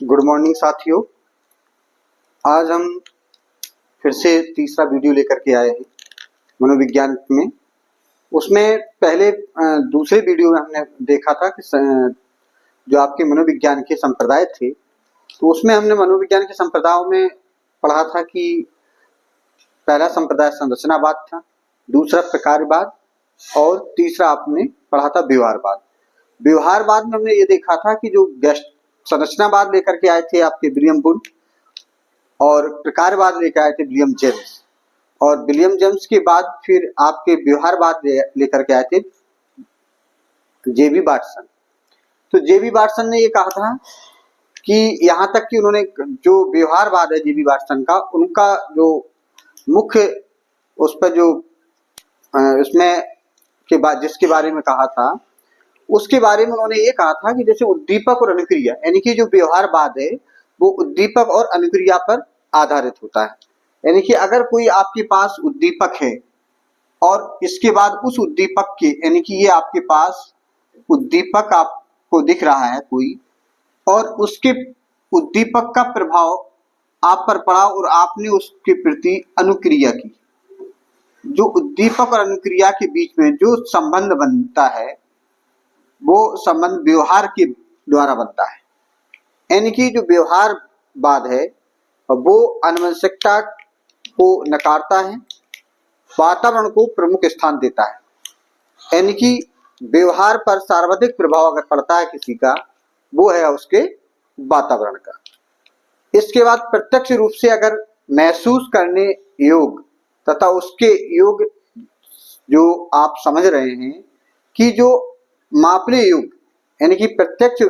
Good morning साथियों। आज हम फिर से तीसरा वीडियो लेकर के आए हैं मनोविज्ञान में। उसमें पहले दूसरे वीडियो में हमने देखा था कि जो आपके मनोविज्ञान के संप्रदाय थे, तो उसमें हमने मनोविज्ञान के संप्रदायों में पढ़ा था कि पहला संप्रदाय संरचनावाद था, दूसरा प्रकारवाद और तीसरा आपने पढ़ा था व्यवहारवाद। व्यवहारवाद में हमने ये देखा था कि जो संरचनावाद लेकर के आए थे आपके विलियम वुंड, और प्रकारवाद लेकर आए थे विलियम जेम्स, और विलियम जेम्स के बाद फिर आपके व्यवहारवाद लेकर के आए थे जेबी वाटसन। तो जेबी वाटसन ने ये कहा था कि यहाँ तक कि उन्होंने जो व्यवहारवाद है जेबी वाटसन का, उनका जो मुख्य उस पर जो उसमें के बाद जिसके बारे में कहा था, उसके बारे में उन्होंने ये कहा था कि जैसे उद्दीपक और अनुक्रिया, यानी कि जो व्यवहारवाद है वो उद्दीपक और अनुक्रिया पर आधारित होता है। यानी कि अगर कोई आपके पास उद्दीपक है और इसके बाद उस उद्दीपक के, यानी कि ये आपके पास उद्दीपक आपको दिख रहा है कोई, और उसके उद्दीपक का प्रभाव आप पर पड़ा और आपने उसके प्रति अनुक्रिया की, जो उद्दीपक और अनुक्रिया के बीच में जो संबंध बनता है वो संबंध व्यवहार के द्वारा बनता है। यानी कि जो व्यवहारवाद है वो आनुवंशिकता को नकारता है, वातावरण को प्रमुख स्थान देता है। यानी कि व्यवहार पर सर्वाधिक प्रभाव अगर पड़ता है किसी का, वो है उसके वातावरण का। इसके बाद प्रत्यक्ष रूप से अगर महसूस करने योग तथा उसके योग जो आप समझ रहे हैं कि जो मापने योग, यानी कि प्रत्यक्ष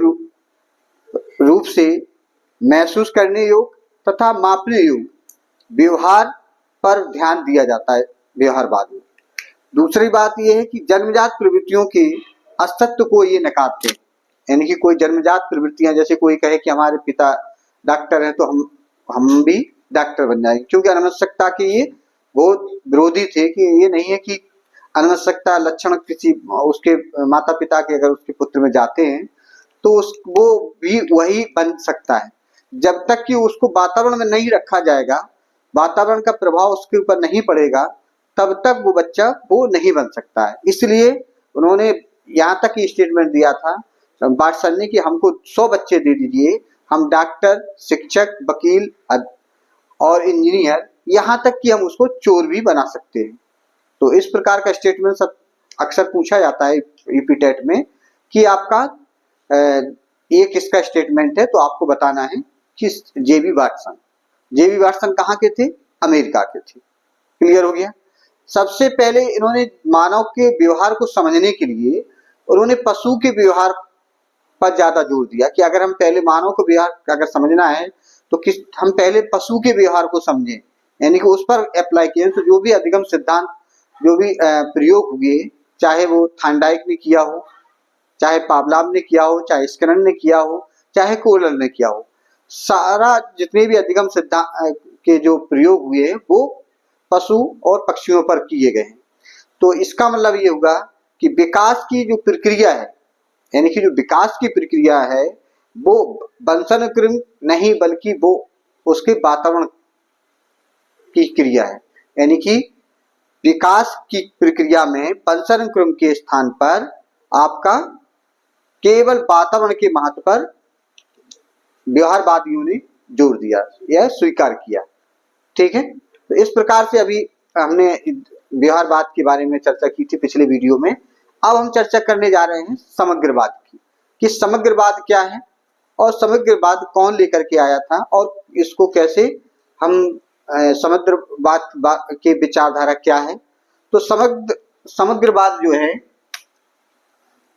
रूप से महसूस करने योग तथा मापने योग व्यवहार पर ध्यान दिया जाता है व्यवहारवाद में। दूसरी बात यह है कि जन्मजात प्रवृत्तियों के अस्तित्व को ये नकारते हैं। यानी कि कोई जन्मजात प्रवृत्तियां, जैसे कोई कहे कि हमारे पिता डॉक्टर हैं तो हम भी डॉक्टर बन जाएंगे, क्योंकि अनावश्यकता के ये बहुत विरोधी थे कि ये नहीं है कि अनावश्यकता लक्षण किसी उसके माता पिता के अगर उसके पुत्र में जाते हैं तो वो भी वही बन सकता है। जब तक कि उसको वातावरण में नहीं रखा जाएगा, वातावरण का प्रभाव उसके ऊपर नहीं पड़ेगा, तब तक वो बच्चा वो नहीं बन सकता है। इसलिए उन्होंने यहाँ तक ही स्टेटमेंट दिया था वाटसन ने कि हमको 100 बच्चे दे दीजिए, हम डॉक्टर, शिक्षक, वकील और इंजीनियर, यहाँ तक कि हम उसको चोर भी बना सकते हैं। तो इस प्रकार का स्टेटमेंट सब अक्सर पूछा जाता है यूपी टेट में कि आपका ये किसका स्टेटमेंट है, तो आपको बताना है कि जेबी वाटसन। जेबी वाटसन कहाँ के थे? अमेरिका के थे। क्लियर हो गया। सबसे पहले इन्होंने मानव के व्यवहार को समझने के लिए उन्होंने पशु के व्यवहार पर ज्यादा जोर दिया कि अगर हम पहले मानव को व्यवहार अगर समझना है तो हम पहले पशु के व्यवहार को समझें, यानी कि उस पर अप्लाई किए। तो जो भी अधिगम सिद्धांत, जो भी प्रयोग हुए, चाहे वो थांडाइक ने किया हो, चाहे पावलाव ने किया हो, चाहे स्किनर ने किया हो, चाहे कोहलर ने किया हो, सारा जितने भी अधिगम सिद्धांत के जो प्रयोग हुए हैं वो पशु और पक्षियों पर किए गए हैं। तो इसका मतलब ये होगा कि विकास की जो प्रक्रिया है, यानी कि जो विकास की प्रक्रिया है वो वंशानुक्रम नहीं बल्कि वो उसके वातावरण की क्रिया है। यानी कि विकास की प्रक्रिया में वंशानुक्रम के स्थान पर आपका केवल वातावरण के महत्व पर व्यवहारवादियों ने जोर दिया, यह स्वीकार किया। ठीक है। तो इस प्रकार से अभी हमने व्यवहारवाद के बारे में चर्चा की थी पिछले वीडियो में। अब हम चर्चा करने जा रहे हैं समग्रवाद की, कि समग्रवाद क्या है और समग्रवाद कौन लेकर के आया था और इसको कैसे हम समग्रवाद के विचारधारा क्या है। तो समग्रवाद जो है,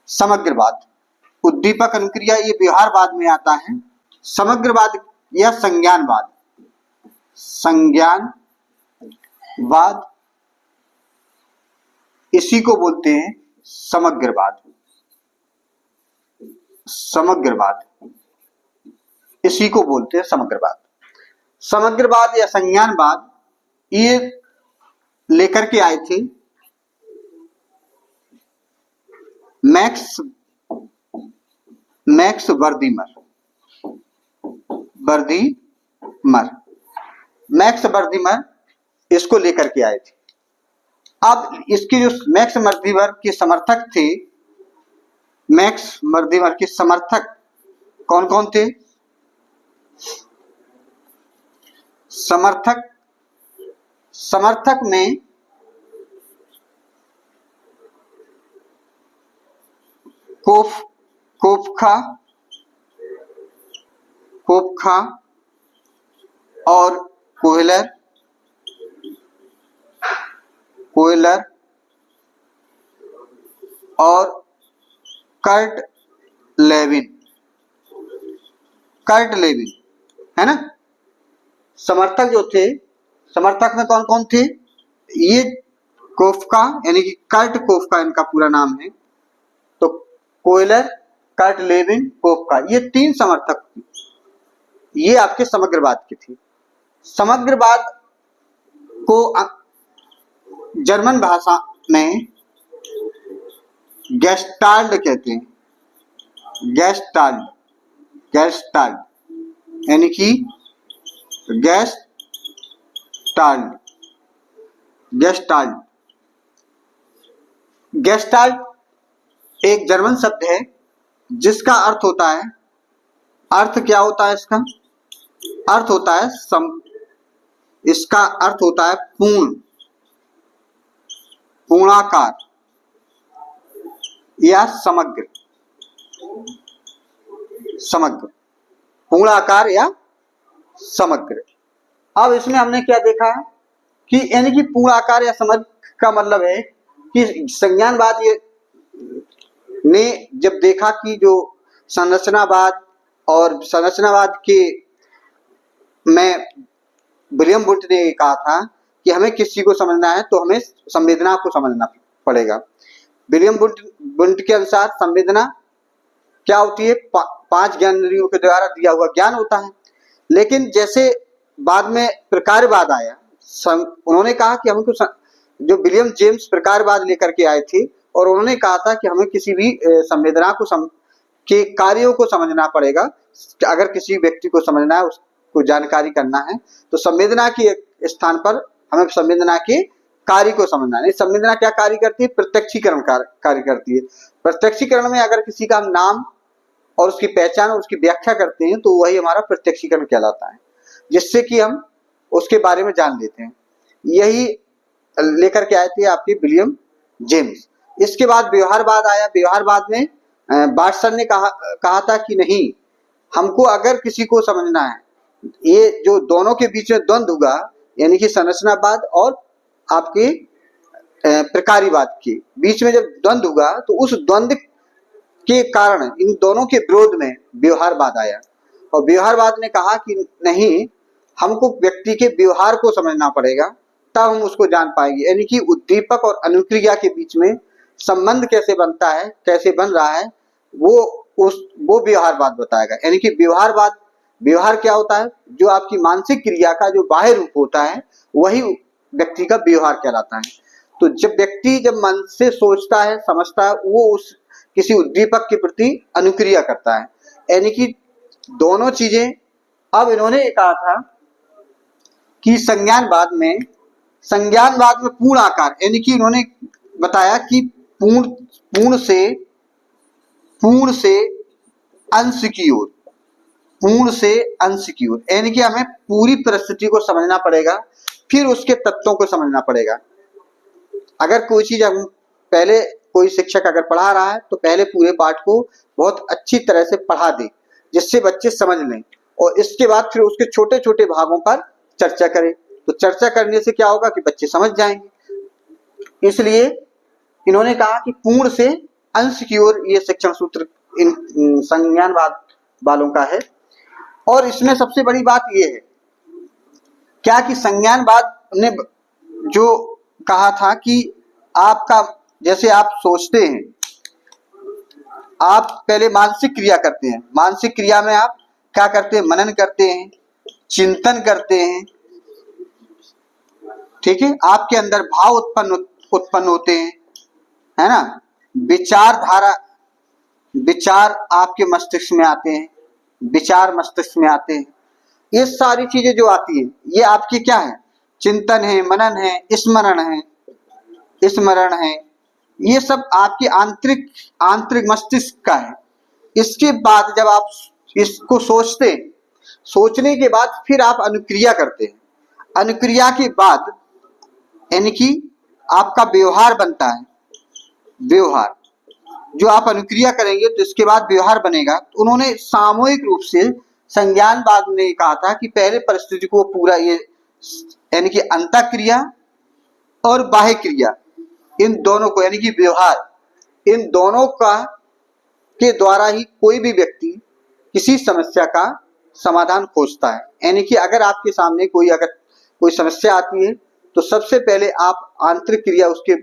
समग्रवाद उद्दीपक अनुक्रिया ये व्यवहारवाद में आता है। समग्रवाद या संज्ञानवाद, संज्ञानवाद इसी को बोलते हैं समग्रवाद। समग्रवाद इसी को बोलते हैं समग्रवाद। समग्रवाद या संज्ञानवाद ये लेकर के आए थे मैक्स वर्दीमर। बर्दीमर, मैक्स बर्दीमर इसको लेकर के आए थे। अब इसकी जो मैक्स बर्दीमर के समर्थक थे, मैक्स बर्दीमर के समर्थक कौन कौन थे? समर्थक में कोपखा और कोहलर और कर्ट लेविन है ना। समर्थक जो थे, समर्थक में कौन कौन थे? ये कोफका यानी कि कर्ट कोफका इनका पूरा नाम है, तो कोयलर, कर्ट लेविन, कोफका, ये 3 समर्थक थे। ये आपके समग्रवाद के थे। समग्रवाद को जर्मन भाषा में गेस्टाल्ट कहते हैं। गेस्टाल्ट यानी कि गेस्टाल्ट एक जर्मन शब्द है जिसका अर्थ होता है, अर्थ क्या होता है इसका? अर्थ होता है इसका अर्थ होता है पूर्णाकार या समग्र, पूर्णाकार या समग्र। अब इसमें हमने क्या देखा है कि यानी कि पूर्णाकार या समग्र का मतलब है कि संज्ञानवाद ये ने जब देखा कि जो संरचनावाद और संरचनावाद के में विलियम वुंट ने कहा था कि हमें किसी को समझना है तो हमें संवेदना को समझना पड़ेगा। विलियम वुंट के अनुसार संवेदना क्या होती है? 5 ज्ञानेंद्रियों के द्वारा दिया हुआ ज्ञान होता है। लेकिन जैसे बाद में प्रकारवाद आया, उन्होंने कहा कि हमको जो विलियम जेम्स प्रकारवाद लेकर के आए थे और उन्होंने कहा था कि हमें किसी भी संवेदना को के कार्यों को समझना पड़ेगा। अगर किसी व्यक्ति को समझना है, उसको जानकारी करना है, तो संवेदना के स्थान पर हमें संवेदना के कार्य को समझना है। संवेदना क्या कार्य करती है? प्रत्यक्षीकरण कार्य करती है। प्रत्यक्षीकरण में अगर किसी का नाम और उसकी पहचान और उसकी व्याख्या करते हैं तो वही हमारा प्रत्यक्षीकरण कहलाता है, जिससे कि हम उसके बारे में जान लेते हैं। यही लेकर के आए थे आपके विलियम जेम्स। इसके बाद व्यवहारवाद आया। व्यवहारवाद में बाटसन ने कहा था कि नहीं, हमको अगर किसी को समझना है, ये जो दोनों के बीच में द्वंद्व होगा, यानी कि संरचनावाद और आपके प्रकारीवाद के बीच में जब द्वंद्व होगा तो उस द्वंद्व के कारण इन दोनों के विरोध में व्यवहारवाद आया। और व्यवहारवाद ने कहा कि नहीं, हमको व्यक्ति के व्यवहार को समझना पड़ेगा, तब हम उसको जान पाएंगे। यानी कि उद्दीपक और अनुक्रिया के बीच में संबंध कैसे बनता है, कैसे बन रहा है, वो व्यवहारवाद बताएगा। यानी कि व्यवहार क्या होता है? जो आपकी मानसिक क्रिया का जो बाह्य रूप होता है वही व्यक्ति का व्यवहार कहलाता है। तो जब व्यक्ति जब मन से सोचता है, समझता है, वो उस किसी उद्दीपक के प्रति अनुक्रिया करता है। यानी कि दोनों चीजें। अब इन्होंने कहा था कि संज्ञानवाद में पूर्ण आकार, यानी कि इन्होंने बताया कि पूर्ण से अंश की ओर, यानी कि हमें पूरी परिस्थिति को समझना पड़ेगा, फिर उसके तत्वों को समझना पड़ेगा। अगर कोई चीज हम पहले, कोई शिक्षक अगर पढ़ा रहा है तो पहले पूरे पाठ को बहुत अच्छी तरह से पढ़ा दे जिससे बच्चे समझ लें, और इसके बाद फिर उसके छोटे छोटे भागों पर चर्चा करें। तो चर्चा करने से क्या होगा कि बच्चे समझ जाएंगे। इसलिए इन्होंने कहा कि पूर्ण से अंश की ओर ये शिक्षण सूत्र इन संज्ञानवाद वालों का है। और इसमें सबसे बड़ी बात ये है क्या कि संज्ञानवाद ने जो कहा था कि आपका, जैसे आप सोचते हैं, आप पहले मानसिक क्रिया करते हैं, मानसिक क्रिया में आप क्या करते हैं? मनन करते हैं, चिंतन करते हैं, ठीक है। आपके अंदर भाव उत्पन्न होते हैं, है ना। विचार आपके मस्तिष्क में आते हैं, विचार मस्तिष्क में आते हैं। ये सारी चीजें जो आती है ये आपकी क्या है, चिंतन है, मनन है, स्मरण है, ये सब आपकी आंतरिक मस्तिष्क का है। इसके बाद जब आप इसको सोचते हैं, सोचने के बाद फिर आप अनुक्रिया करते हैं, अनुक्रिया के बाद यानी कि आपका व्यवहार बनता है। व्यवहार जो आप अनुक्रिया करेंगे तो इसके बाद व्यवहार बनेगा। तो उन्होंने सामूहिक रूप से संज्ञानवाद ने कहा था कि पहले परिस्थिति को पूरा ये यानी कि अंतःक्रिया और बाह्य क्रिया, इन दोनों को यानी कि व्यवहार, इन दोनों का के द्वारा ही कोई भी व्यक्ति किसी समस्या का समाधान खोजता है। यानी कि अगर आपके सामने कोई समस्या आती है तो सबसे पहले आप आंतरिक क्रिया, उसके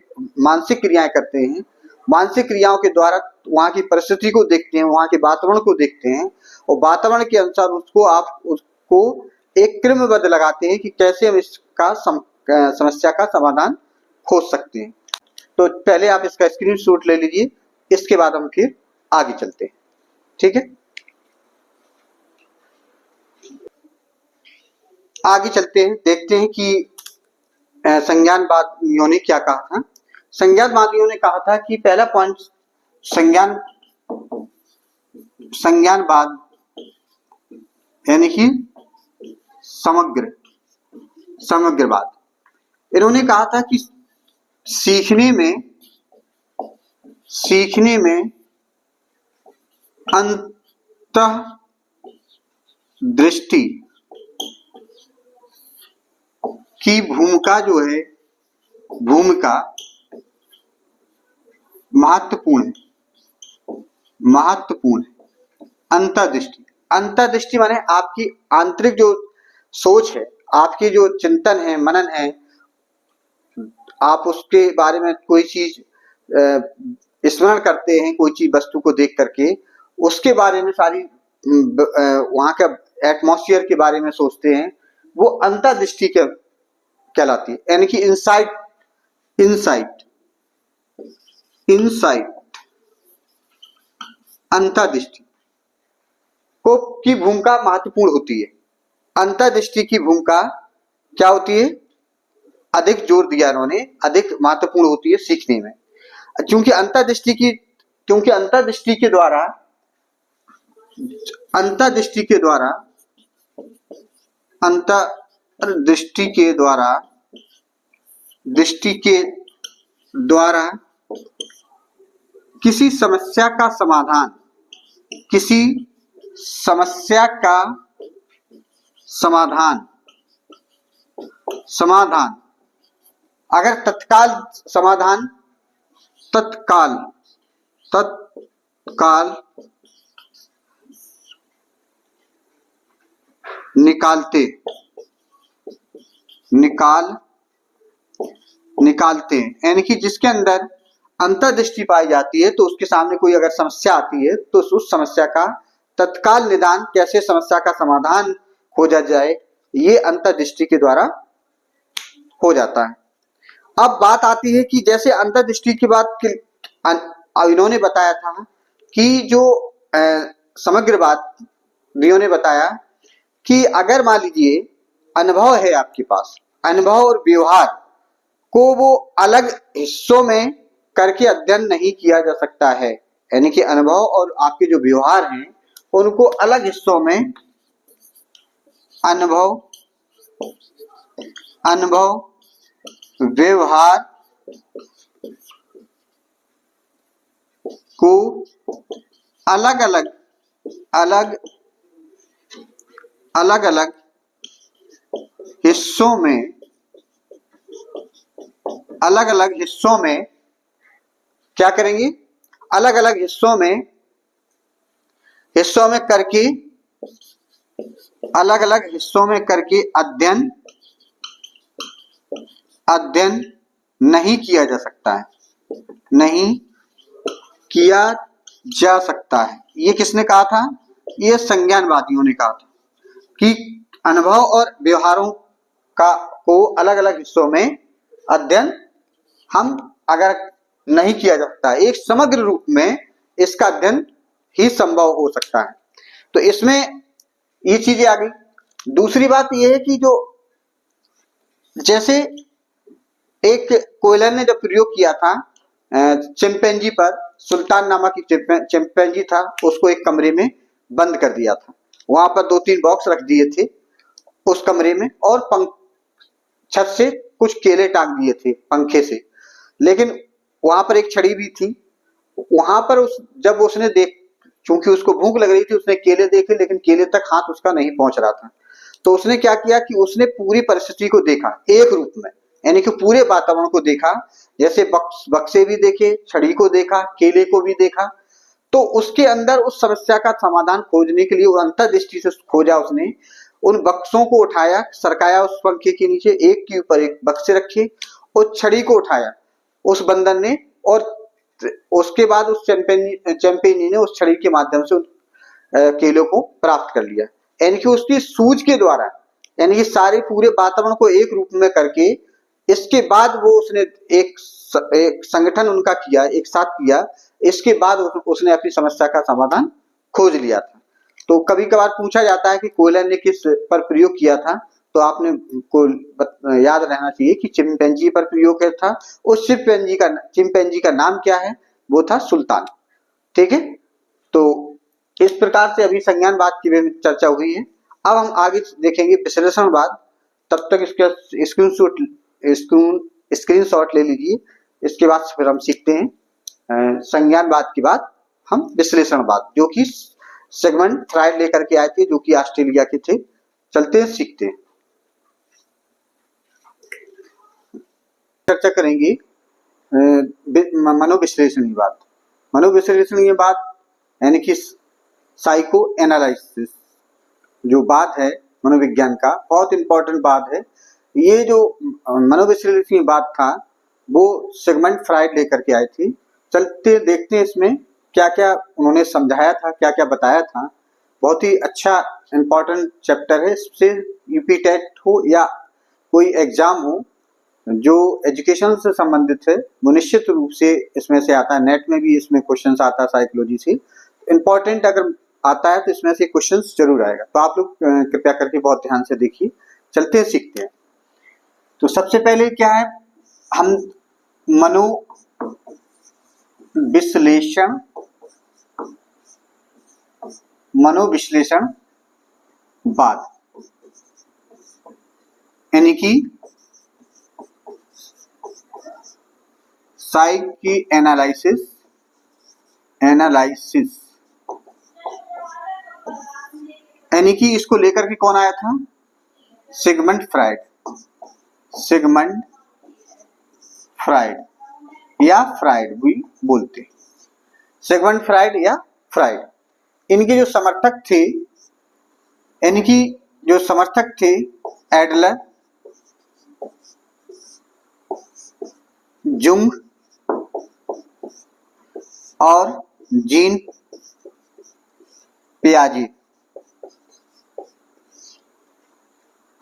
मानसिक क्रियाएं करते हैं। मानसिक क्रियाओं के द्वारा वहां की परिस्थिति को देखते हैं, वहां के वातावरण को देखते हैं और वातावरण के अनुसार उसको एक क्रमबद्ध लगाते हैं कि कैसे हम इसका समस्या का समाधान खोज सकते हैं। तो पहले आप इसका स्क्रीनशॉट ले लीजिए, इसके बाद हम फिर आगे चलते हैं। ठीक है, आगे चलते हैं, देखते हैं कि संज्ञानवादियों ने क्या कहा था। संज्ञानवादियों ने कहा था कि पहला पॉइंट संज्ञानवाद यानी कि समग्रवाद। इन्होंने कहा था कि सीखने में अंतःदृष्टि की भूमिका जो है, भूमिका महत्वपूर्ण है। अंतर्दृष्टि माने आपकी आंतरिक जो सोच है, आपकी जो चिंतन है, मनन है, आप उसके बारे में कोई चीज स्मरण करते हैं, कोई चीज वस्तु को देख करके उसके बारे में सारी वहां का एटमॉस्फेयर के बारे में सोचते हैं, वो अंतर्दृष्टि कहलाती है। यानी कि इनसाइट अंतर्दृष्टि को की भूमिका महत्वपूर्ण होती है। अंतर्दृष्टि की भूमिका क्या होती है, अधिक जोर दिया इन्होंने, अधिक महत्वपूर्ण होती है सीखने में। क्योंकि अंतर्दृष्टि के द्वारा किसी समस्या का समाधान अगर तत्काल निकालते हैं, यानी कि जिसके अंदर अंतर्दृष्टि पाई जाती है, तो उसके सामने कोई अगर समस्या आती है तो उस समस्या का तत्काल निदान, कैसे समस्या का समाधान खोजा जाए, ये अंतर्दृष्टि के द्वारा हो जाता है। अब बात आती है कि जैसे अंतर्दृष्टि की बात इन्होंने बताया था कि जो समग्रवादियों ने बताया कि अगर मान लीजिए अनुभव है आपके पास, अनुभव और व्यवहार को वो अलग हिस्सों में करके अध्ययन नहीं किया जा सकता है। यानी कि अनुभव और आपके जो व्यवहार हैं उनको अलग हिस्सों में अनुभव व्यवहार को अलग अलग हिस्सों में क्या करेंगे, अलग अलग हिस्सों में करके अध्ययन नहीं किया जा सकता है। ये किसने कहा था, ये संज्ञानवादियों ने कहा था कि अनुभव और व्यवहारों को अलग अलग हिस्सों में अध्ययन हम अगर नहीं किया जा सकता, एक समग्र रूप में इसका अध्ययन ही संभव हो सकता है। तो इसमें ये चीजें आ गई। दूसरी बात यह है कि जो जैसे एक कोयलर ने जब प्रयोग किया था चिंपैंजी पर, सुल्तान नामक एक चिंपैंजी था, उसको एक कमरे में बंद कर दिया था। वहां पर 2-3 बॉक्स रख दिए थे उस कमरे में, और छत से कुछ केले टांग दिए थे पंखे से। लेकिन वहां पर एक छड़ी भी थी। वहां पर जब उसने चूंकि उसको भूख लग रही थी, उसने केले देखे, लेकिन केले तक हाथ उसका नहीं पहुंच रहा था। तो उसने क्या किया कि उसने पूरी परिस्थिति को देखा एक रूप में, यानी कि पूरे वातावरण को देखा। जैसे बक्से भी देखे, छड़ी को देखा, केले को भी देखा। तो उसके अंदर उस समस्या का समाधान खोजने के लिए वो अंतर्दृष्टि से खोजा उसने। उन बक्सों को उठाया, सरकाया उस पंखे के नीचे, एक के ऊपर एक बक्से रखे, उस छड़ी को उठाया उस बंदर ने, और उसके बाद उस चैंपियनी ने उस छड़ी के माध्यम से केलों को प्राप्त कर लिया। यानी कि उसकी सूझ के द्वारा, यानी कि सारे पूरे वातावरण को एक रूप में करके, इसके बाद वो उसने एक संगठन उनका किया, एक साथ किया। इसके बाद उसने अपनी समस्या का समाधान खोज लिया था। तो कभी कभार पूछा जाता है कि कोयलर ने किस पर प्रयोग किया था, तो आपने को याद रहना चाहिए कि चिंपैंजी पर प्रयोग किया था। उस चिंपैंजी का नाम क्या है? वो था सुल्तान। ठीक है, तो इस प्रकार से अभी संज्ञानवाद की भी चर्चा हुई है। अब हम आगे देखेंगे विश्लेषणवाद। तब तक इसका स्क्रीनशॉट ले लीजिए। इसके बाद फिर हम सीखते हैं संज्ञानवाद के बाद हम विश्लेषणवाद, जो कि सिगमंड फ्रायड लेकर के आए थे, जो कि ऑस्ट्रेलिया के थे। चलते हैं, सीखते हैं। चर्चा करेंगे मनोविश्लेषणवाद। मनोविश्लेषणवाद यानी कि साइको एनालिसिस जो बात है मनोविज्ञान का, बहुत इंपॉर्टेंट बात है। ये जो मनोविश्लेषणवाद था वो सिगमंड फ्रायड लेकर के आए थे। चलते देखते हैं इसमें क्या क्या उन्होंने समझाया था, क्या क्या बताया था। बहुत ही अच्छा इंपॉर्टेंट चैप्टर है। इससे यूपी टेट हो या कोई एग्जाम हो जो एजुकेशन से संबंधित है, वो निश्चित रूप से इसमें से आता है। नेट में भी इसमें क्वेश्चंस आता है साइकोलॉजी से। इंपॉर्टेंट अगर आता है तो इसमें से क्वेश्चंस जरूर आएगा। तो आप लोग कृपया करके बहुत ध्यान से देखिए। चलते हैं, सीखते हैं। तो सबसे पहले क्या है, हम मनोविश्लेषणवाद यानी कि साइकी एनालिसिस यानी कि इसको लेकर के कौन आया था? सिगमंड फ्रायड या फ्रायड भी बोलते, सिगमंड फ्रायड या फ्रायड। इनके जो समर्थक थे, यानी कि जो समर्थक थे एडलर, जुंग और जीन पियाजे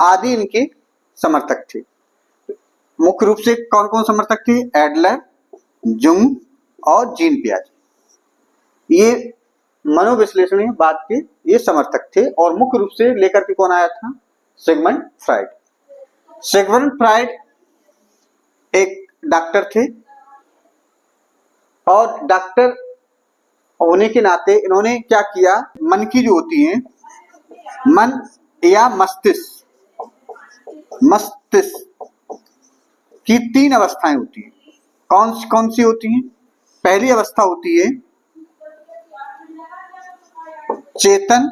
आदि इनके समर्थक थे। मुख्य रूप से कौन कौन समर्थक थे? एडलर, जुंग और जीन पियाजे। ये मनोविश्लेषणवाद के ये समर्थक थे। और मुख्य रूप से लेकर के कौन आया था? Sigmund Freud. सिगमंड फ्रायड एक डॉक्टर थे, और डॉक्टर होने के नाते इन्होंने क्या किया, मन की जो होती है, मन या मस्तिष्क की 3 अवस्थाएं होती हैं। कौन सी होती हैं? पहली अवस्था होती है चेतन,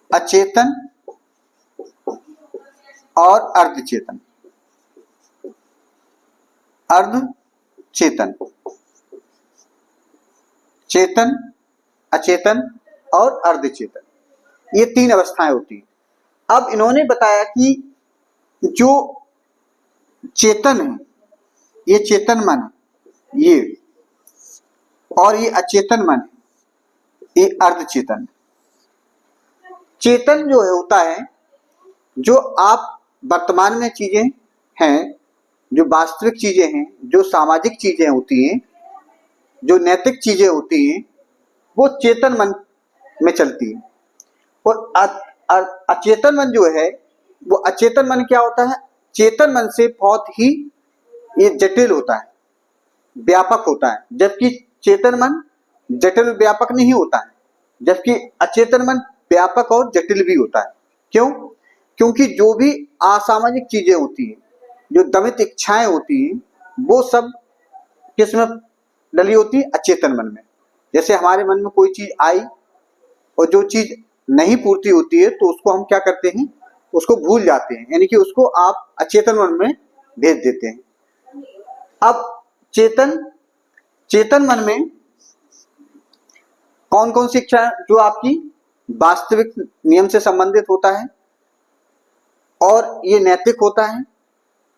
अचेतन और अर्धचेतन। चेतन, अचेतन और अर्धचेतन, ये 3 अवस्थाएं होती हैं। अब इन्होंने बताया कि जो चेतन है, ये चेतन मन है, ये, और ये अचेतन मन है, ये अर्धचेतन। चेतन जो है होता है, जो आप वर्तमान में चीजें हैं, जो वास्तविक चीजें हैं, जो सामाजिक चीजें होती हैं, जो नैतिक चीजें होती हैं, वो चेतन मन में चलती हैं। और अचेतन मन जो है, वो अचेतन मन क्या होता है, चेतन मन से बहुत ही ये जटिल होता है, व्यापक होता है, जबकि चेतन मन जटिल व्यापक नहीं होता है, जबकि अचेतन मन व्यापक और जटिल भी होता है। क्यों? क्योंकि जो भी असामाजिक चीजें होती हैं, जो दमित इच्छाएं होती हैं, वो सब किसमें डली होती है, अचेतन मन में। जैसे हमारे मन में कोई चीज आई और जो चीज नहीं पूर्ति होती है तो उसको हम क्या करते हैं, उसको भूल जाते हैं, यानी कि उसको आप अचेतन मन में भेज देते हैं। अब चेतन मन में कौन कौन सी इच्छा जो आपकी वास्तविक नियम से संबंधित होता है और ये नैतिक होता है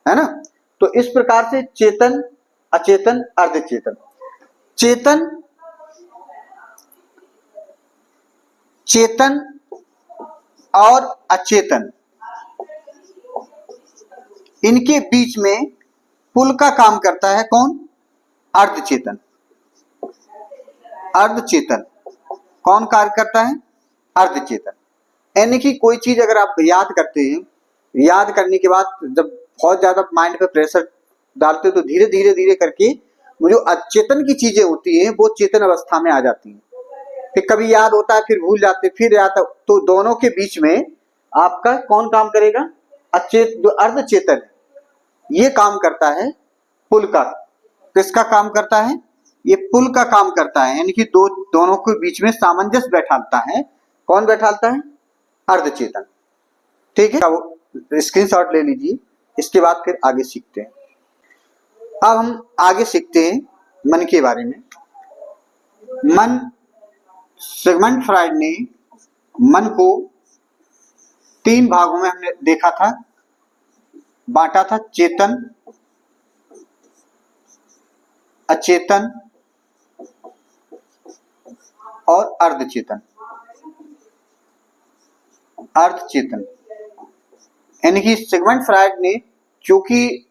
ना। तो इस प्रकार से चेतन, अचेतन, अर्धचेतन, चेतन और अचेतन, इनके बीच में पुल का काम करता है कौन, अर्धचेतन। अर्धचेतन कौन कार्य करता है, अर्धचेतन। यानी कि कोई चीज अगर आप याद करते हैं, याद करने के बाद जब बहुत ज्यादा माइंड पे प्रेशर डालते हो तो धीरे धीरे धीरे करके वो जो अचेतन की चीजें होती हैं वो चेतन अवस्था में आ जाती हैं। फिर कभी याद होता है, फिर भूल जाते, फिर याद, तो दोनों के बीच में आपका कौन काम करेगा, जो अर्धचेतन ये काम करता है पुल का। किसका काम करता है, ये पुल का काम करता है, यानी कि दोनों के बीच में सामंजस्य बैठाता है। कौन बैठाता है, अर्धचेतन। ठीक है, वो स्क्रीनशॉट ले लीजिए, इसके बाद फिर आगे सीखते हैं। अब हम आगे सीखते हैं मन के बारे में। मन, सिगमंड फ्राइड ने मन को 3 भागों में हमने देखा था, बांटा था, चेतन, अचेतन और अर्धचेतन। अर्धचेतन यानी कि सिगमंड फ्राइड ने, क्योंकि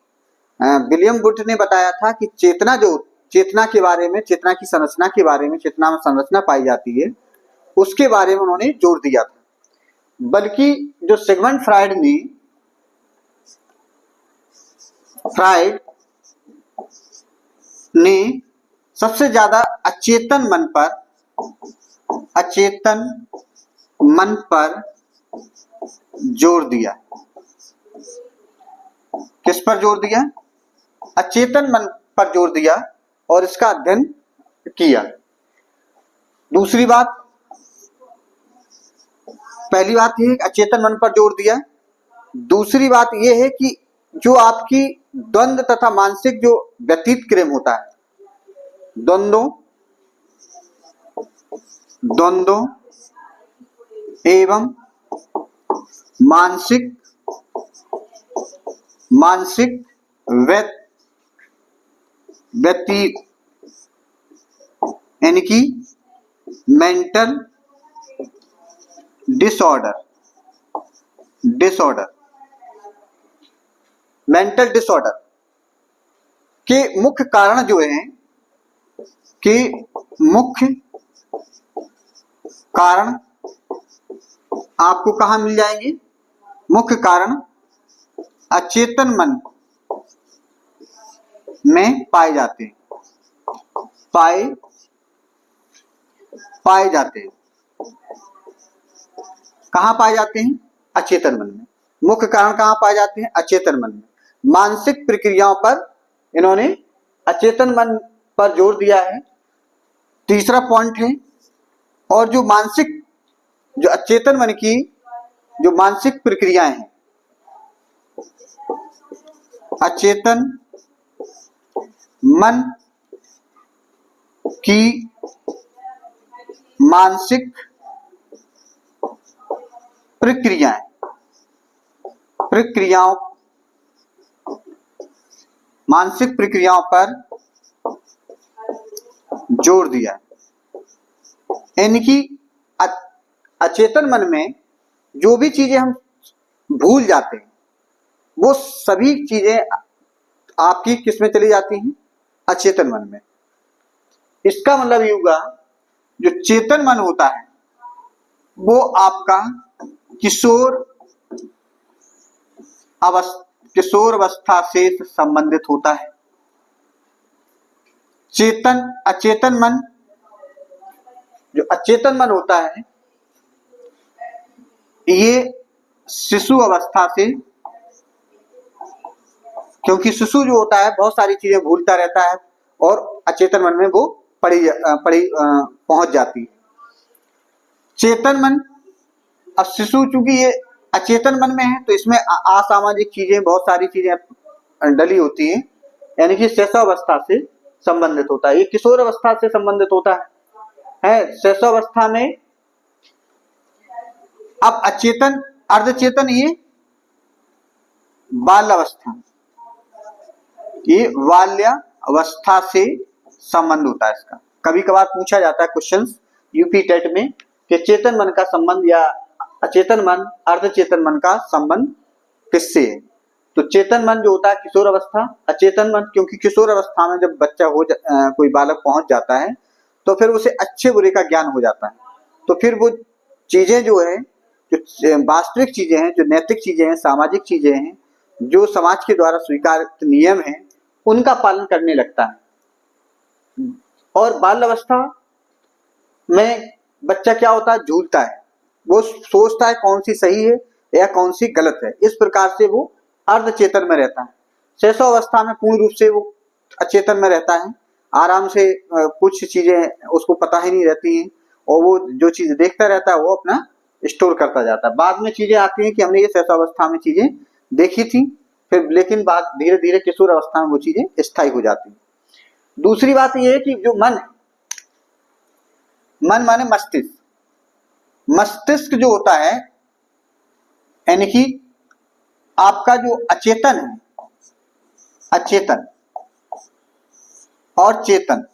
विलियम वुड ने बताया था कि चेतना के बारे में, चेतना की संरचना के बारे में, चेतना में संरचना पाई जाती है, उसके बारे में उन्होंने जोर दिया था। बल्कि जो सिगमंड फ्राइड ने सबसे ज्यादा अचेतन मन पर जोर दिया। किस पर जोर दिया, अचेतन मन पर जोर दिया और इसका अध्ययन किया। दूसरी बात, पहली बात यह है कि अचेतन मन पर जोर दिया। दूसरी बात यह है कि जो आपकी द्वंद्व तथा मानसिक जो व्यतीत क्रम होता है, द्वंद्व एवं मानसिक व्यतीत यानी कि मेंटल डिसऑर्डर, मेंटल डिसऑर्डर के मुख्य कारण जो हैं, कि मुख्य कारण आपको कहां मिल जाएंगे, मुख्य कारण अचेतन मन में पाए जाते हैं, पाए जाते हैं। कहां पाए जाते हैं, अचेतन मन में। मुख्य कारण कहां पाए जाते हैं, अचेतन मन में। मानसिक प्रक्रियाओं पर इन्होंने अचेतन मन पर जोर दिया है, तीसरा पॉइंट है। और जो अचेतन मन की जो मानसिक प्रक्रियाएं हैं, अचेतन मन की मानसिक प्रक्रियाओं पर जोर दिया। यानी कि अचेतन मन में जो भी चीजें हम भूल जाते हैं, वो सभी चीजें आपकी किस में चली जाती हैं, अचेतन मन में। इसका मतलब ये होगा, जो चेतन मन होता है वो आपका किशोर अवस्था से संबंधित होता है। अचेतन मन, जो अचेतन मन होता है ये शिशु अवस्था से, क्योंकि शिशु जो होता है बहुत सारी चीजें भूलता रहता है और अचेतन मन में वो पहुंच जाती है। चेतन मन, अब शिशु चूंकि ये अचेतन मन में है तो इसमें असामाजिक चीजें, बहुत सारी चीजें डली होती हैं, यानी कि शैशवावस्था से संबंधित होता है। ये किशोर अवस्था से संबंधित होता है शैशवावस्था में। अब अचेतन अर्धचेतन, ये बाल्यावस्था, ये बाल्यावस्था से संबंध होता है इसका। कभी कभार पूछा जाता है क्वेश्चंस यूपी टेट में कि चेतन मन का संबंध या अचेतन मन अर्धचेतन मन का संबंध किससे है। तो चेतन मन जो होता है किशोर अवस्था, अचेतन मन क्योंकि किशोर अवस्था में जब बच्चा कोई बालक पहुंच जाता है तो फिर उसे अच्छे बुरे का ज्ञान हो जाता है। तो फिर वो चीजें जो है, जो वास्तविक चीजें हैं, जो नैतिक चीजें हैं, सामाजिक चीजें हैं, जो समाज के द्वारा स्वीकारित नियम हैं, उनका पालन करने लगता है। और बाल अवस्था में बच्चा क्या होता है, झूलता है, वो सोचता है कौन सी सही है या कौन सी गलत है। इस प्रकार से वो अर्धचेतन में रहता है। शैशवावस्था में पूर्ण रूप से वो अचेतन में रहता है, आराम से कुछ चीजें उसको पता ही नहीं रहती हैं और वो जो चीज देखता रहता है वो अपना स्टोर करता जाता है। बाद में चीजें आती हैं कि हमने ये शैशवावस्था में चीजें देखी थी, फिर लेकिन बात धीरे धीरे किशोर अवस्था में वो चीजें स्थायी हो जाती हैं। दूसरी बात ये है कि जो मन है, मन माने मस्तिष्क, मस्तिष्क जो होता है यानी कि आपका जो अचेतन है, अचेतन और चेतन,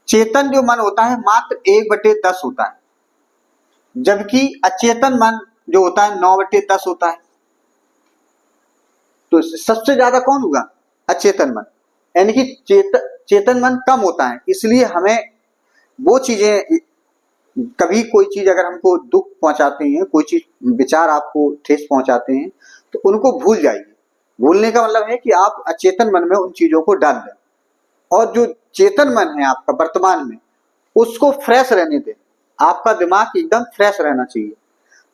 चेतन जो मन होता है मात्र 1/10 होता है, जबकि अचेतन मन जो होता है 9/10 होता है। तो सबसे ज्यादा कौन होगा, अचेतन मन, यानी कि चेतन मन कम होता है। इसलिए हमें वो चीजें, कभी कोई चीज अगर हमको दुख पहुंचाते हैं, कोई चीज विचार आपको ठेस पहुंचाते हैं तो उनको भूल जाइए। भूलने का मतलब है कि आप अचेतन मन में उन चीजों को डाल दें और जो चेतन मन है आपका वर्तमान में, उसको फ्रेश रहने दें। आपका दिमाग एकदम फ्रेश रहना चाहिए।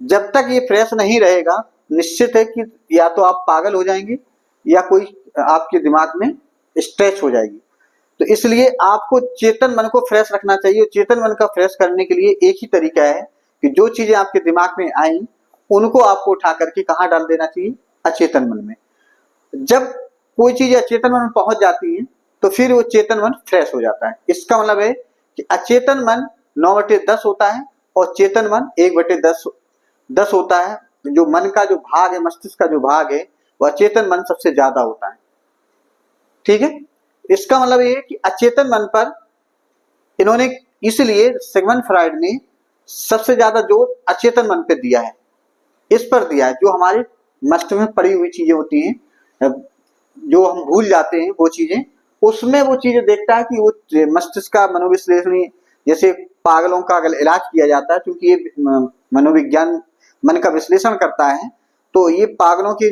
जब तक ये फ्रेश नहीं रहेगा, निश्चित है कि या तो आप पागल हो जाएंगे या कोई आपके दिमाग में स्ट्रेच हो जाएगी। तो इसलिए आपको चेतन मन को फ्रेश रखना चाहिए। चेतन मन का फ्रेश करने के लिए एक ही तरीका है कि जो चीजें आपके दिमाग में आई उनको आपको उठा करके कहाँ डाल देना चाहिए, अचेतन मन में। जब कोई चीज अचेतन मन में पहुंच जाती है तो फिर वो चेतन मन फ्रेश हो जाता है। इसका मतलब है कि अचेतन मन 9/10 होता है और चेतन मन 1/10 होता है। जो मन का जो भाग है, मस्तिष्क का जो भाग है, वह अचेतन मन सबसे ज्यादा होता है। ठीक है, इसका मतलब ये है कि अचेतन मन पर इन्होंने, इसलिए सिगमंड फ्राइड ने सबसे ज्यादा जोर अचेतन मन पे दिया है, इस पर दिया है। जो हमारे मस्तिष्क में पड़ी हुई चीजें होती हैं, जो हम भूल जाते हैं वो चीजें, उसमें वो चीजें देखता है कि वो मस्तिष्क का मनोविश्लेषण, जैसे पागलों का अगर इलाज किया जाता है, क्योंकि ये मनोविज्ञान मन का विश्लेषण करता है, तो ये पागलों की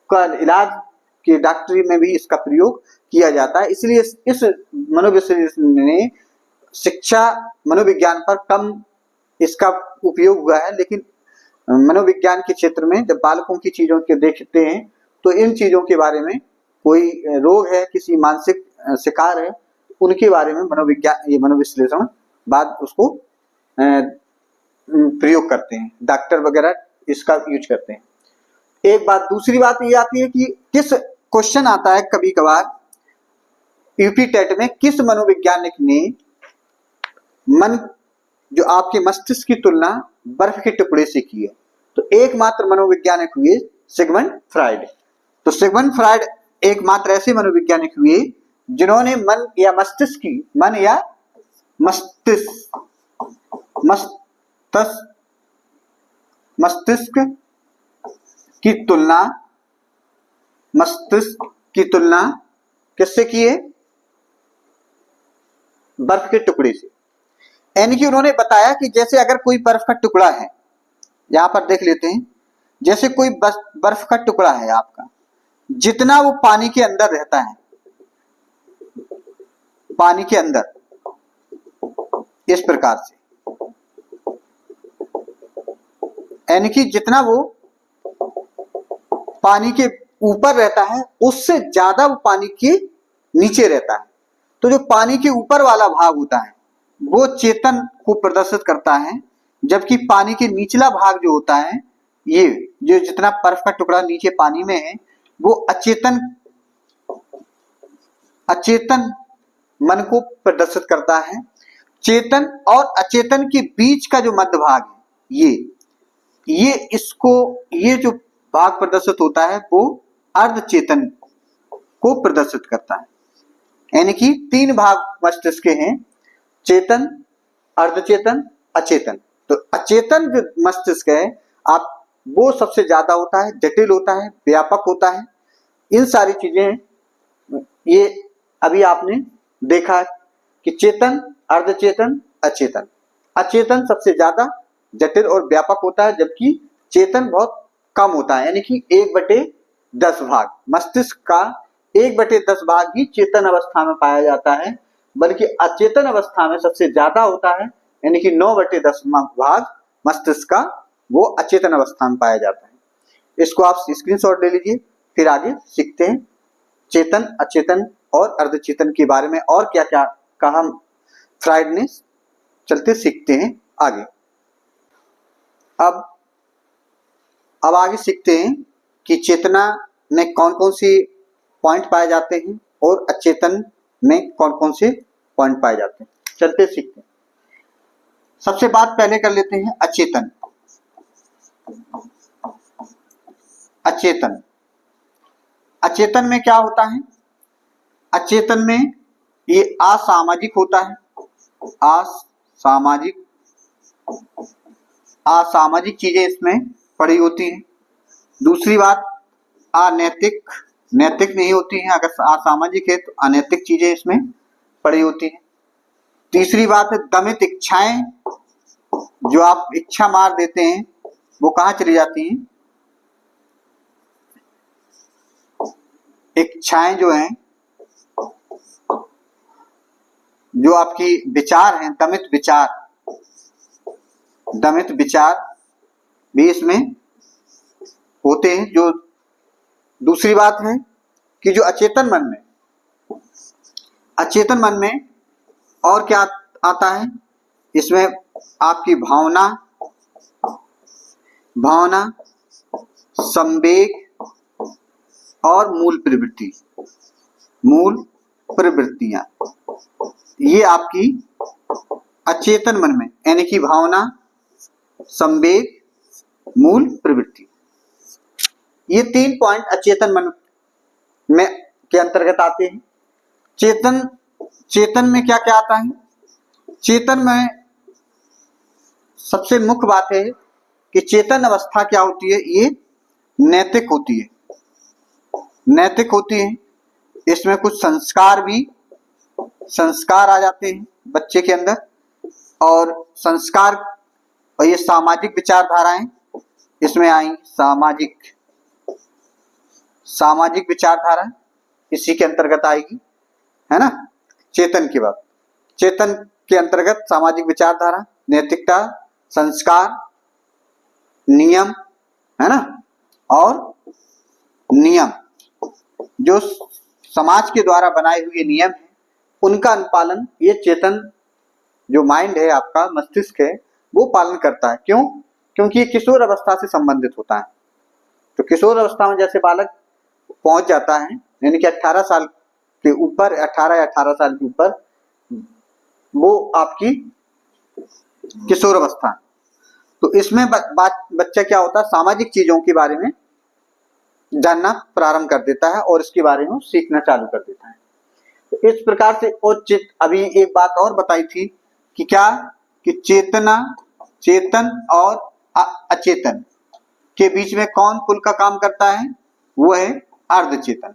का इलाज के डॉक्टरी में भी इसका प्रयोग किया जाता है। इसलिए इस मनोविश्लेषण ने शिक्षा मनोविज्ञान पर कम इसका उपयोग हुआ है, लेकिन मनोविज्ञान के क्षेत्र में जब बालकों की चीजों के देखते हैं तो इन चीजों के बारे में, कोई रोग है, किसी मानसिक शिकार है, उनके बारे में मनोविज्ञान, ये मनोविश्लेषण बाद उसको प्रयोग करते हैं, डॉक्टर वगैरह इसका यूज करते हैं। एक बात, दूसरी बात ये आती है कि किस क्वेश्चन आता है कभी कभार यूपी टेट में, किस मनोवैज्ञानिक ने मन, जो आपके मस्तिष्क की तुलना बर्फ के टुकड़े से की है। तो एकमात्र मनोवैज्ञानिक हुए सिगमंड फ्राइड। तो सिगमंड फ्राइड एकमात्र ऐसे मनोवैज्ञानिक हुए जिन्होंने मन या मस्तिष्क की, मन या मस्तिष्क की तुलना, मस्तिष्क की तुलना किससे की है, बर्फ के टुकड़े से। यानी कि उन्होंने बताया कि जैसे अगर कोई बर्फ का टुकड़ा है, यहां पर देख लेते हैं, जैसे कोई बर्फ का टुकड़ा है आपका, जितना वो पानी के अंदर रहता है, पानी के अंदर इस प्रकार से, यानी कि जितना वो पानी के ऊपर रहता है उससे ज्यादा वो पानी के नीचे रहता है। तो जो पानी के ऊपर वाला भाग होता है वो चेतन को प्रदर्शित करता है, जबकि पानी के निचला भाग जो होता है, ये जो जितना बर्फ का टुकड़ा नीचे पानी में है, वो अचेतन मन को प्रदर्शित करता है। चेतन और अचेतन के बीच का जो मध्य भाग है, ये जो भाग प्रदर्शित होता है वो अर्धचेतन को प्रदर्शित करता है। यानी कि 3 भाग मस्तिष्क के हैं, चेतन, अर्धचेतन, अचेतन। तो अचेतन जो मस्तिष्क है आप वो सबसे ज्यादा होता है, जटिल होता है, व्यापक होता है। इन सारी चीजें ये अभी आपने देखा कि चेतन, अर्धचेतन, अचेतन। अचेतन सबसे ज्यादा जटिल और व्यापक होता है, जबकि चेतन बहुत कम होता है, यानी कि 1/10 भाग। मस्तिष्क का 1/10 भाग ही चेतन अवस्था में पाया जाता है, बल्कि अचेतन अवस्था में सबसे ज्यादा होता है, यानी कि 9/10 भाग मस्तिष्क का वो अचेतन अवस्था में पाया जाता है। इसको आप स्क्रीनशॉट ले लीजिए, फिर आगे सीखते हैं चेतन, अचेतन और अर्धचेतन के बारे में और क्या क्या कहा फ्राइड ने। चलते सीखते हैं आगे। अब आगे सीखते हैं कि चेतना में कौन कौन से पॉइंट पाए जाते हैं और अचेतन में कौन कौन से पॉइंट पाए जाते हैं। चलते सीखते हैं। सबसे बात पहले कर लेते हैं अचेतन। अचेतन अचेतन में क्या होता है? अचेतन में ये असामाजिक होता है, असामाजिक चीजें इसमें पड़ी होती हैं। दूसरी बात, अनैतिक, नैतिक नहीं होती हैं। अगर असामाजिक है तो अनैतिक चीजें इसमें पड़ी होती हैं। तीसरी बात है दमित इच्छाएं, जो आप इच्छा मार देते हैं वो कहाँ चली जाती हैं? इच्छाएं जो हैं, जो आपकी विचार हैं, दमित विचार भी इसमें होते हैं। जो दूसरी बात है कि जो अचेतन मन में और क्या आता है? इसमें आपकी भावना, संवेग और मूल प्रवृत्तियां, ये आपकी अचेतन मन में, यानी कि भावना, संवेग, मूल प्रवृत्ति, ये 3 पॉइंट अचेतन मन में के अंतर्गत आते हैं। चेतन में क्या क्या आता है? चेतन में सबसे मुख्य बात है कि चेतन अवस्था क्या होती है? ये नैतिक होती है। इसमें कुछ संस्कार आ जाते हैं बच्चे के अंदर, और संस्कार और ये सामाजिक विचारधाराएं इसमें आई। सामाजिक विचारधारा इसी के अंतर्गत आएगी, है ना। चेतन की बात, चेतन के अंतर्गत सामाजिक विचारधारा, नैतिकता, संस्कार, नियम, है ना, और नियम जो समाज के द्वारा बनाए हुए नियम हैं उनका अनुपालन ये चेतन जो माइंड है, आपका मस्तिष्क है, वो पालन करता है। क्यों? क्योंकि ये किशोर अवस्था से संबंधित होता है। तो किशोर अवस्था में जैसे बालक पहुंच जाता है, यानी कि 18 साल के ऊपर, 18 या 18 साल के ऊपर, वो आपकी किशोर अवस्था। तो इसमें बच्चा क्या होता है? सामाजिक चीजों के बारे में जानना प्रारंभ कर देता है और इसके बारे में सीखना चालू कर देता है। तो इस प्रकार से अभी एक बात और बताई थी कि क्या, कि चेतन और अचेतन के बीच में कौन पुल का काम करता है? वो है अर्धचेतन।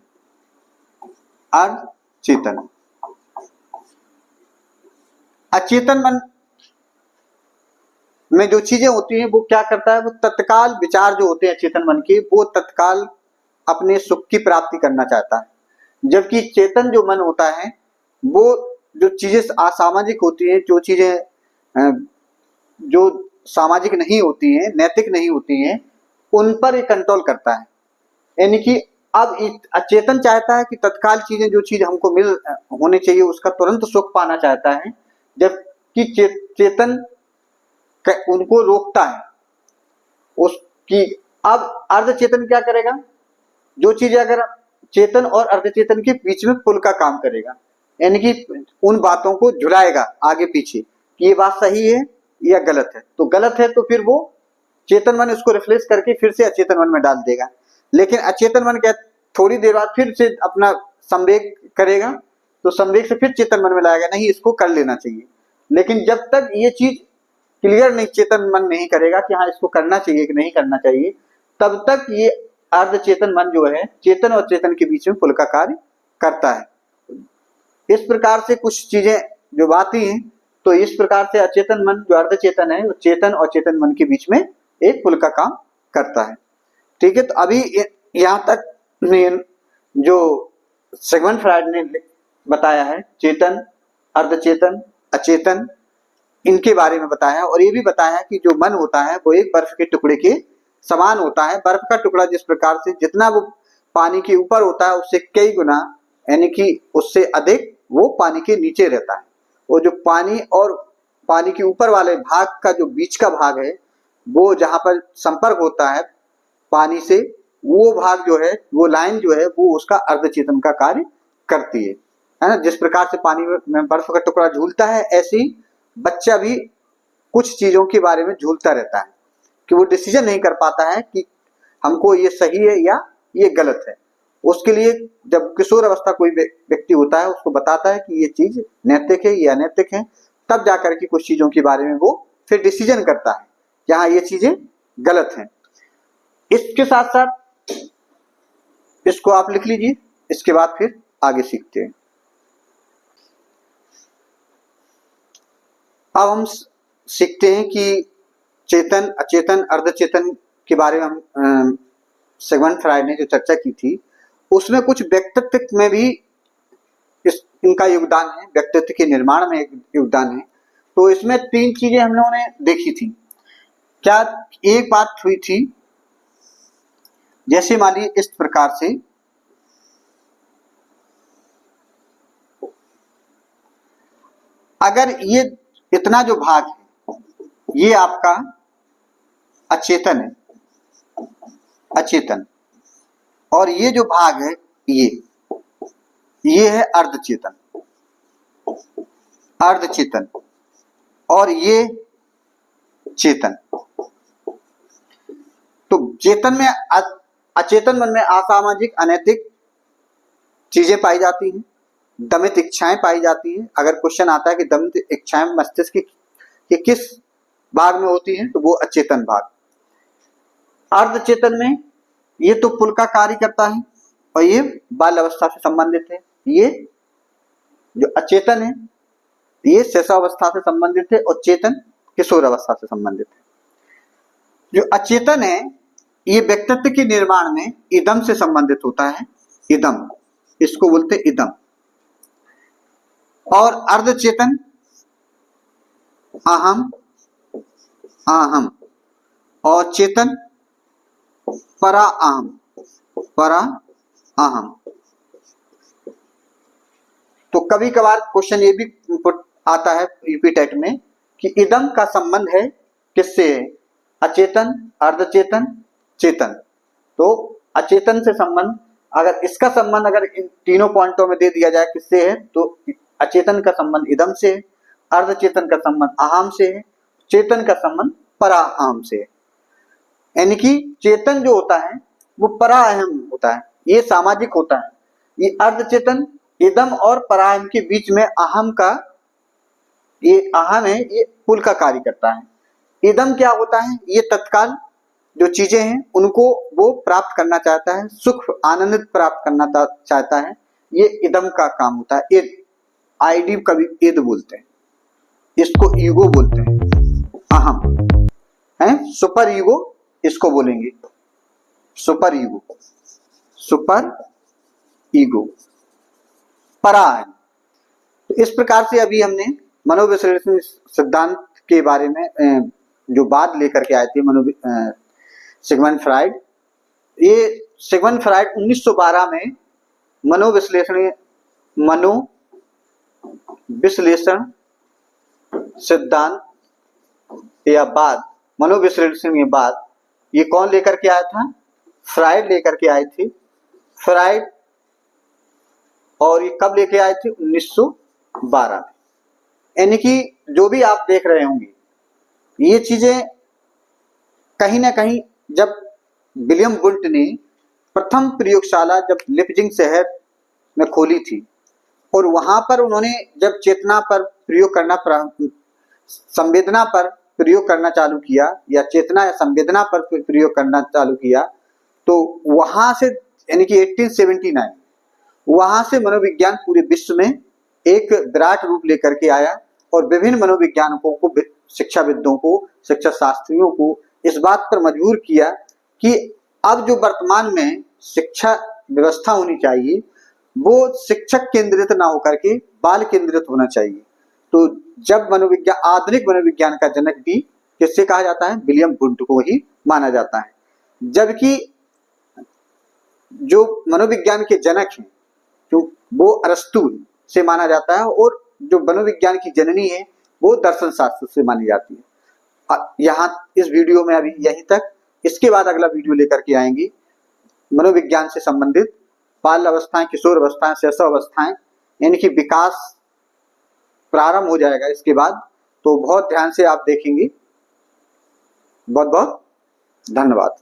अचेतन मन में जो चीजें होती हैं वो क्या करता है, वो तत्काल विचार जो होते हैं चेतन मन के, वो तत्काल अपने सुख की प्राप्ति करना चाहता है। जबकि चेतन जो मन होता है वो जो चीजें असामाजिक होती हैं, जो चीजें जो सामाजिक नहीं होती हैं, नैतिक नहीं होती हैं, उन पर ये कंट्रोल करता है। यानी कि अब अचेतन चाहता है कि तत्काल चीजें, जो चीज हमको मिल होने चाहिए उसका तुरंत सुख पाना चाहता है, जबकि चेतन उनको रोकता है उसकी। अब अर्धचेतन क्या करेगा, जो चीज अगर चेतन और अर्धचेतन के बीच में पुल का काम करेगा, यानी कि उन बातों को झुलाएगा आगे पीछे कि ये बात सही है या गलत है। तो गलत है तो फिर वो चेतन मन उसको रिफ्लेक्स करके फिर से अचेतन मन में डाल देगा। लेकिन अचेतन मन क्या, थोड़ी देर बाद फिर से अपना संवेग करेगा, तो संवेग से फिर चेतन मन में लाएगा, नहीं इसको कर लेना चाहिए। लेकिन जब तक ये चीज क्लियर नहीं चेतन मन नहीं करेगा कि हाँ इसको करना चाहिए कि नहीं करना चाहिए, तब तक ये अर्धचेतन मन जो है चेतन और चेतन के बीच में पुल का कार्य करता है। इस प्रकार से कुछ चीजें जो आती हैं, तो इस प्रकार से अचेतन मन जो अर्धचेतन है वो चेतन और चेतन मन के बीच में एक पुल का काम करता है। ठीक है, तो अभी यहाँ तक जो सिगमंड फ्रायड ने बताया है चेतन, अर्धचेतन, अचेतन, इनके बारे में बताया, और ये भी बताया कि जो मन होता है वो एक बर्फ के टुकड़े के समान होता है। बर्फ का टुकड़ा जिस प्रकार से जितना वो पानी के ऊपर होता है उससे कई गुना, यानी कि उससे अधिक वो पानी के नीचे रहता है। वो जो पानी और पानी के ऊपर वाले भाग का जो बीच का भाग है, वो जहां पर संपर्क होता है पानी से, वो भाग जो है, वो लाइन जो है, वो उसका अर्धचेतन का कार्य करती है ना। जिस प्रकार से पानी में बर्फ का टुकड़ा झूलता है, ऐसे ही बच्चा भी कुछ चीजों के बारे में झूलता रहता है कि वो डिसीजन नहीं कर पाता है कि हमको ये सही है या ये गलत है। उसके लिए जब किशोर अवस्था कोई व्यक्ति होता है उसको बताता है कि ये चीज नैतिक है या अनैतिक है, तब जाकर के कुछ चीजों के बारे में वो फिर डिसीजन करता है कि हाँ ये चीजें गलत हैं। इसके साथ साथ इसको आप लिख लीजिए, इसके बाद फिर आगे सीखते हैं। अब हम सीखते हैं कि चेतन, अचेतन, अर्धचेतन के बारे में हम सिगमंड फ्रायड ने जो चर्चा की थी उसमें कुछ व्यक्तित्व में भी इनका योगदान है, व्यक्तित्व के निर्माण में एक योगदान है। तो इसमें तीन चीजें हम लोगों ने देखी थी। क्या एक बात हुई थी, जैसे मान लीजिए इस प्रकार से अगर ये इतना जो भाग है ये आपका अचेतन है, अचेतन, और ये जो भाग है ये है अर्धचेतन, अर्धचेतन, और ये चेतन। तो चेतन में, अचेतन मन में असामाजिक अनैतिक चीजें पाई जाती हैं, दमित इच्छाएं पाई जाती हैं। अगर क्वेश्चन आता है कि दमित इच्छाएं मस्तिष्क के किस भाग में होती हैं, तो वो अचेतन भाग। अर्धचेतन में ये तो पुल का कार्य करता है और ये बाल अवस्था से संबंधित है। ये जो अचेतन है ये शैशवावस्था से संबंधित है और चेतन किशोर अवस्था से संबंधित है। जो अचेतन है ये व्यक्तित्व के निर्माण में इदम से संबंधित होता है, इदम, इसको बोलते इदम। और अर्धचेतन अहम, अहम, और चेतन परा अहम, परा अहम। तो कभी कभार क्वेश्चन ये भी आता है यूपी टेट में कि इदम का संबंध है किससे है, अचेतन, अर्धचेतन, चेतन। तो अचेतन से संबंध, अगर इसका संबंध अगर इन तीनों पॉइंटों में दे दिया जाए किससे है, तो अचेतन का संबंध इदम से है, अर्धचेतन का संबंध अहम से है, चेतन का संबंध परा अहम से है। यानी कि चेतन जो होता है वो परा अहम होता है, ये सामाजिक होता है। ये अर्धचेतन इदम और पराअहम के बीच में अहम का, ये अहम है, ये पुल का कार्य करता है। इदम क्या होता है, ये तत्काल जो चीजें हैं उनको वो प्राप्त करना चाहता है, सुख आनंदित प्राप्त करना चाहता है, ये इदम का काम होता है। इद, आईडी कभी इद बोलते हैं, इसको ईगो बोलते हैं, अहम। है, सुपर ईगो इसको बोलेंगे, सुपर ईगो, सुपर ईगो, परा है। तो इस प्रकार से अभी हमने मनोविश्लेषण सिद्धांत के बारे में जो बात लेकर के आए थे सिगमंड फ्राइड। ये सिगमंड फ्राइड 1912 में मनोविश्लेषण सिद्धांत या बाद, मनोविश्लेषण के बाद ये कौन लेकर के आया था? फ्राइड लेकर के आए थे, फ्राइड। और ये कब लेके आए थे? 1912 में। यानी कि जो भी आप देख रहे होंगे ये चीजें कहीं ना कहीं जब विलियम वुंट ने प्रथम प्रयोगशाला जब लिपजिंग शहर में खोली थी और वहां पर उन्होंने जब चेतना पर प्रयोग करना, संवेदना पर प्रयोग करना चालू किया या चेतना या संवेदना पर प्रयोग करना चालू किया, तो वहां से यानी कि 1879 वहां से मनोविज्ञान पूरे विश्व में एक विराट रूप लेकर के आया और विभिन्न मनोविज्ञानकों को, शिक्षाविदों को, शिक्षा शास्त्रियों को इस बात पर मजबूर किया कि अब जो वर्तमान में शिक्षा व्यवस्था होनी चाहिए वो शिक्षक केंद्रित ना होकर के बाल केंद्रित होना चाहिए। तो जब मनोविज्ञान, आधुनिक मनोविज्ञान का जनक भी किससे कहा जाता है? विलियम वुंट को ही माना जाता है। जबकि जो मनोविज्ञान के जनक हैं जो वो अरस्तु से माना जाता है और जो मनोविज्ञान की जननी है वो दर्शन शास्त्र से मानी जाती है। यहाँ इस वीडियो में अभी यहीं तक। इसके बाद अगला वीडियो लेकर के आएंगे मनोविज्ञान से संबंधित बाल अवस्थाएं, किशोर अवस्थाएं, शैशव अवस्थाएं, यानी कि विकास प्रारंभ हो जाएगा इसके बाद। तो बहुत ध्यान से आप देखेंगे। बहुत बहुत धन्यवाद।